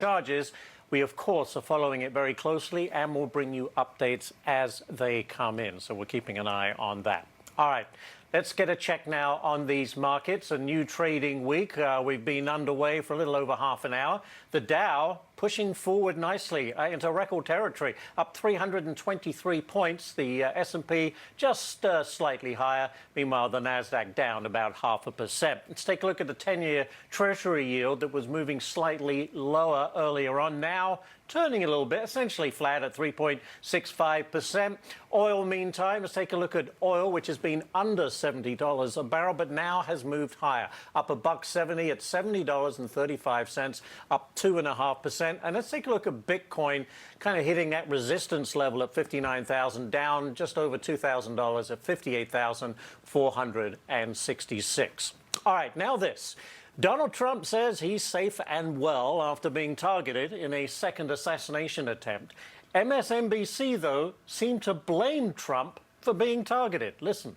charges. We, of course, are following it very closely and will bring you updates as they come in. So we're keeping an eye on that. All right, let's get a check now on these markets. A new trading week. We've been underway for a little over half an hour. The Dow pushing forward nicely into record territory, up 323 points. The S&P just slightly higher. Meanwhile, the Nasdaq down about 0.5%. Let's take a look at the 10-year Treasury yield that was moving slightly lower earlier on. Now turning a little bit, essentially flat at 3.65%. Oil, meantime, let's take a look at oil, which has been under $70 a barrel, but now has moved higher, up $1.70 at $70.35, up 2.5%. And let's take a look at Bitcoin, kind of hitting that resistance level at 59,000, down just over $2,000 at 58,466. All right, now this. Donald Trump says he's safe and well after being targeted in a second assassination attempt. MSNBC, though, seemed to blame Trump for being targeted. Listen.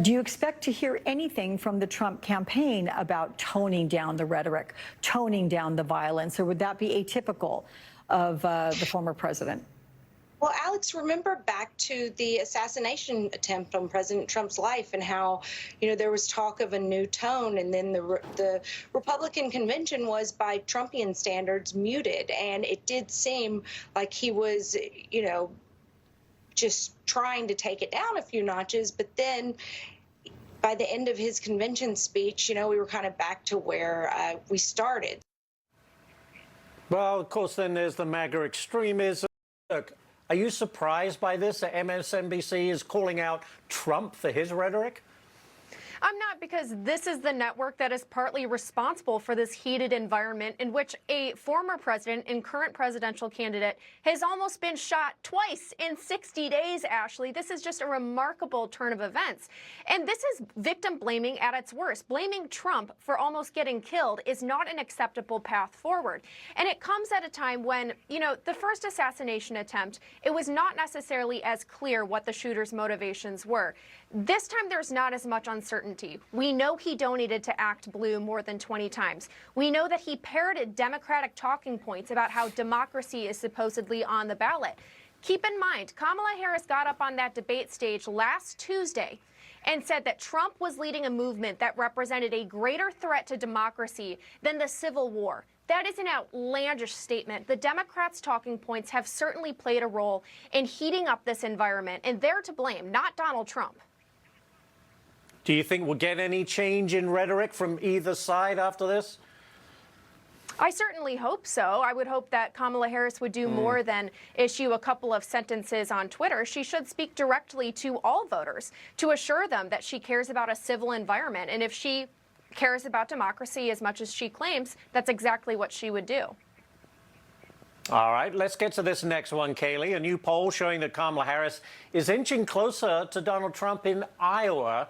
Do you expect to hear anything from the Trump campaign about toning down the rhetoric, toning down the violence, or would that be atypical of the former president? Well, Alex, remember back to the assassination attempt on President Trump's life and how, there was talk of a new tone, and then the Republican convention was, by Trumpian standards, muted. And it did seem like he was, just trying to take it down a few notches. But then by the end of his convention speech, we were kind of back to where we started. Well, of course, then there's the MAGA extremism. Look, are you surprised by this, that MSNBC is calling out Trump for his rhetoric? I'm not, because this is the network that is partly responsible for this heated environment in which a former president and current presidential candidate has almost been shot twice in 60 days, Ashley. This is just a remarkable turn of events. And this is victim blaming at its worst. Blaming Trump for almost getting killed is not an acceptable path forward. And it comes at a time when, the first assassination attempt, it was not necessarily as clear what the shooter's motivations were. This time, there's not as much uncertainty. We know he donated to Act Blue more than 20 times. We know that he parroted Democratic talking points about how democracy is supposedly on the ballot. Keep in mind, Kamala Harris got up on that debate stage last Tuesday and said that Trump was leading a movement that represented a greater threat to democracy than the Civil War. That is an outlandish statement. The Democrats' talking points have certainly played a role in heating up this environment, and they're to blame, not Donald Trump. Do you think we'll get any change in rhetoric from either side after this? I certainly hope so. I would hope that Kamala Harris would do more than issue a couple of sentences on Twitter. She should speak directly to all voters to assure them that she cares about a civil environment. And if she cares about democracy as much as she claims, that's exactly what she would do. All right, let's get to this next one, Kaylee. A new poll showing that Kamala Harris is inching closer to Donald Trump in Iowa.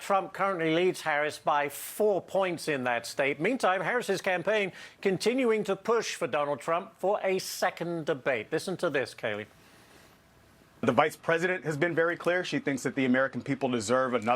Trump currently leads Harris by 4 points in that state. Meantime, Harris's campaign continuing to push for Donald Trump for a second debate. Listen to this, Kaylee. The vice president has been very clear. She thinks that the American people deserve another